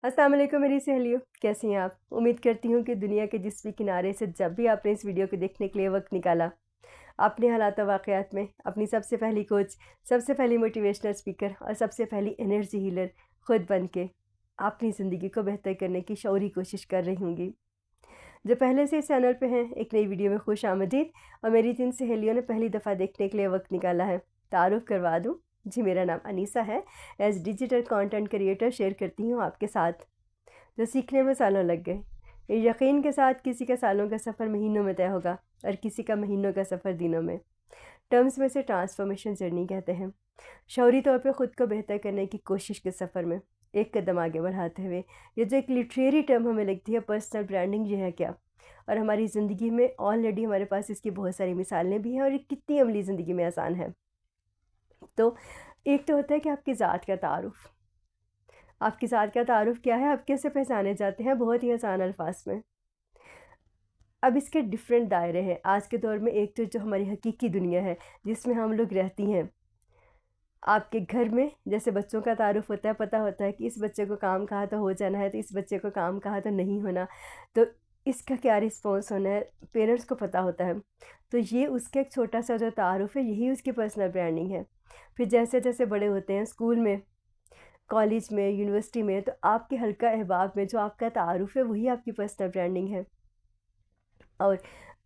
अस्सलाम वालेकुम मेरी सहेलियों, कैसी हैं आप? उम्मीद करती हूँ कि दुनिया के जिस भी किनारे से जब भी आपने इस वीडियो को देखने के लिए वक्त निकाला, अपने हालात वाक़यात में अपनी सबसे पहली कोच, सबसे पहली मोटिवेशनल स्पीकर और सबसे पहली एनर्जी हीलर खुद बन के अपनी ज़िंदगी को बेहतर करने की शौरी कोशिश कर रही होंगी। जो पहले से इस चैनल पे हैं, एक नई वीडियो में खुश आमदीद। और मेरी जिन सहेलियों ने पहली दफ़ा देखने के लिए वक्त निकाला है, तारुफ़ करवा दूँ। जी, मेरा नाम अनीसा है। As digital content creator share करती हूँ आपके साथ जो सीखने में सालों लग गए। ये यकीन के साथ किसी का सालों का सफ़र महीनों में तय होगा और किसी का महीनों का सफ़र दिनों में। टर्म्स में से ट्रांसफॉर्मेशन जर्नी कहते हैं। शौरी तौर पे ख़ुद को बेहतर करने की कोशिश के सफ़र में एक कदम आगे बढ़ाते हुए ये जो एक लिटरेरी टर्म हमें लगती है पर्सनल ब्रांडिंग, ये है क्या? और हमारी ज़िंदगी में ऑलरेडी हमारे पास इसकी बहुत सारी मिसालें भी हैं और ये कितनी अमली ज़िंदगी में आसान है। तो एक तो होता है कि आपकी ज़ात का तारुफ़। आपकी ज़ात का तारुफ़ क्या है? आप कैसे पहचाने जाते हैं? बहुत ही आसान अल्फाज में। अब इसके डिफरेंट दायरे हैं आज के दौर में। एक तो जो हमारी हकीकी दुनिया है जिसमें हम लोग रहती हैं। आपके घर में जैसे बच्चों का तारुफ़ होता है, पता होता है कि इस बच्चे को काम कहा तो हो जाना है, तो इस बच्चे को काम कहा तो नहीं होना, तो इसका क्या रिस्पॉन्स होना है, पेरेंट्स को पता होता है। तो ये उसका एक छोटा सा जो तारुफ़ है, यही उसकी पर्सनल ब्रांडिंग है। फिर जैसे जैसे बड़े होते हैं, स्कूल में, कॉलेज में, यूनिवर्सिटी में, तो आपके हल्का अहबाब में जो आपका तारुफ़ है वही आपकी पर्सनल ब्रांडिंग है। और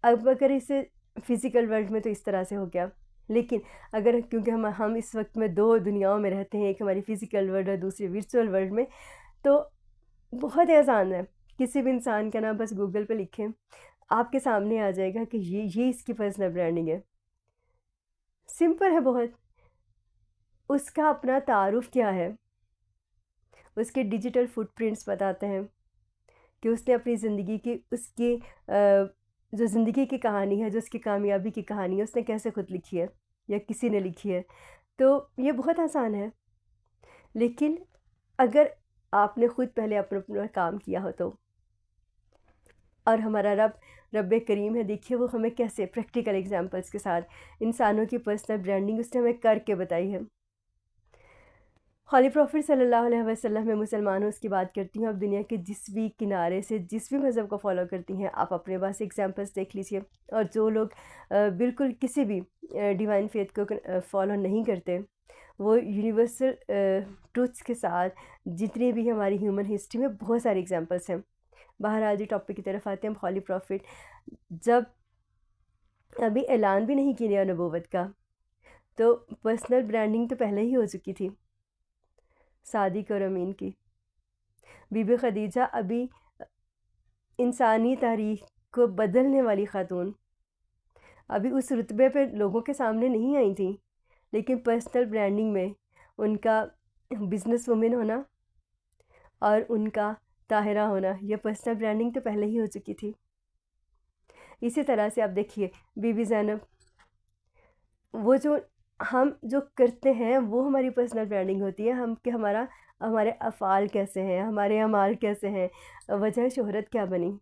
अब अगर इसे फ़िज़िकल वर्ल्ड में तो इस तरह से हो गया, लेकिन अगर क्योंकि हम इस वक्त में दो दुनियाओं में रहते हैं, एक हमारी फ़िज़िकल वर्ल्ड और दूसरी वर्चुअल वर्ल्ड में, तो बहुत ही आसान है। किसी भी इंसान का नाम बस गूगल पे लिखें, आपके सामने आ जाएगा कि ये इसकी पर्सनल ब्रांडिंग है। सिंपल है बहुत। उसका अपना तारुफ़ क्या है, उसके डिजिटल फुटप्रिंट्स बताते हैं कि उसने अपनी ज़िंदगी की उसकी जो ज़िंदगी की कहानी है, जो उसकी कामयाबी की कहानी है, उसने कैसे खुद लिखी है या किसी ने लिखी है। तो ये बहुत आसान है, लेकिन अगर आपने खुद पहले अपना अपना काम किया हो तो। और हमारा रब करीम है, देखिए वो हमें कैसे प्रैक्टिकल एग्जांपल्स के साथ इंसानों की पर्सनल ब्रांडिंग उसने हमें करके बताई है। हॉली प्रॉफिट सल्लल्लाहु अलैहि वसल्लम में मुसलमानों की बात करती हूँ। आप दुनिया के जिस भी किनारे से जिस भी मज़हब को फॉलो करती हैं, आप अपने पास एग्जांपल्स देख लीजिए। और जो लोग बिल्कुल किसी भी डिवाइन फेथ को फॉलो नहीं करते, वो यूनिवर्सल ट्रूथ्स के साथ जितनी भी हमारी ह्यूमन हिस्ट्री में बहुत सारे एग्जांपल्स हैं। बहरहाल जी, टॉपिक की तरफ आते हैं। हॉली प्रॉफिट जब अभी ऐलान भी नहीं किया नबूवत का, तो पर्सनल ब्रांडिंग तो पहले ही हो चुकी थी सादिक और अमीन की। बीबी खदीजा अभी इंसानी तारीख को बदलने वाली ख़ातून अभी उस रुतबे पे लोगों के सामने नहीं आई थी, लेकिन पर्सनल ब्रांडिंग में उनका बिज़नेस वुमेन होना और उनका ताहिरा होना, यह पर्सनल ब्रांडिंग तो पहले ही हो चुकी थी। इसी तरह से आप देखिए बीबी ज़ैनब, वो जो हम जो करते हैं वो हमारी पर्सनल ब्रांडिंग होती है। हम कि हमारे अफ़ाल कैसे हैं, हमारे अमाल कैसे हैं, वजह शोहरत क्या बनी।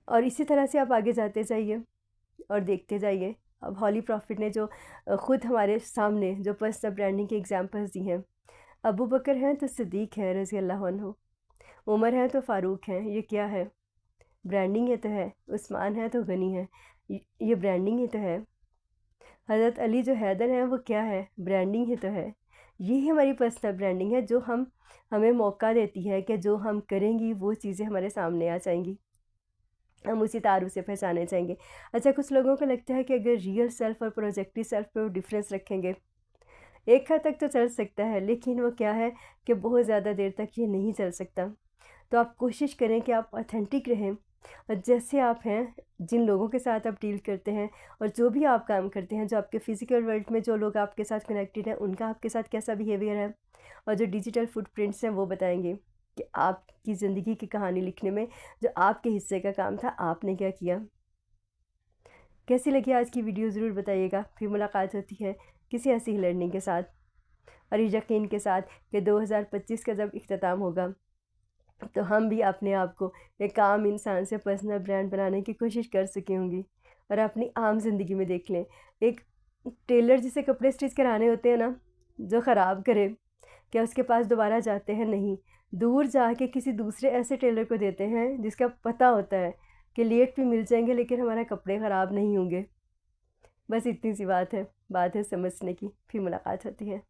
और इसी तरह से आप आगे जाते जाइए और देखते जाइए। अब हॉली प्रॉफिट ने जो ख़ुद हमारे सामने जो पर्सनल ब्रांडिंग के एग्जांपल्स दी हैं, अबू बकर हैं तो सिद्दीक हैं रज़ी अल्लाह अन्हु, उमर हैं तो फ़ारूक हैं, ये क्या है? ब्रांडिंग ही तो है। उस्मान है तो गनी है, ये ब्रांडिंग ही तो है। हज़रत अली जो हैदर हैं वो क्या है? ब्रांडिंग ही तो है। यही हमारी पर्सनल ब्रांडिंग है जो हमें मौका देती है कि जो हम करेंगी वो चीज़ें हमारे सामने आ जाएंगी, हम उसी तारुफ से पहचाने जाएंगे। अच्छा, कुछ लोगों को लगता है कि अगर रियल सेल्फ़ और प्रोजेक्टिव सेल्फ़ पे वो डिफरेंस रखेंगे, एक हद तक तो चल सकता है, लेकिन वो क्या है कि बहुत ज़्यादा देर तक ये नहीं चल सकता। तो आप कोशिश करें कि आप ऑथेंटिक रहें और जैसे आप हैं, जिन लोगों के साथ आप डील करते हैं और जो भी आप काम करते हैं, जो आपके फ़िज़िकल वर्ल्ड में जो लोग आपके साथ कनेक्टेड हैं, उनका आपके साथ कैसा बिहेवियर है, और जो डिजिटल फुटप्रिंट्स हैं वो बताएंगे कि आपकी ज़िंदगी की कहानी लिखने में जो आपके हिस्से का काम था, आपने क्या किया। कैसी लगी आज की वीडियो ज़रूर बताइएगा। फिर मुलाकात होती है किसी ऐसी ही लर्निंग के साथ और इस यकीन के साथ कि 2025 का जब इख्तिताम होगा तो हम भी अपने आप को एक आम इंसान से पर्सनल ब्रांड बनाने की कोशिश कर सकी होंगी। और अपनी आम ज़िंदगी में देख लें, एक टेलर जिसे कपड़े स्टिच कराने होते हैं ना, जो ख़राब करे, क्या उसके पास दोबारा जाते हैं? नहीं। दूर जाके किसी दूसरे ऐसे टेलर को देते हैं जिसका पता होता है कि लेट भी मिल जाएंगे लेकिन हमारे कपड़े ख़राब नहीं होंगे। बस इतनी सी बात है समझने की। फिर मुलाकात होती है।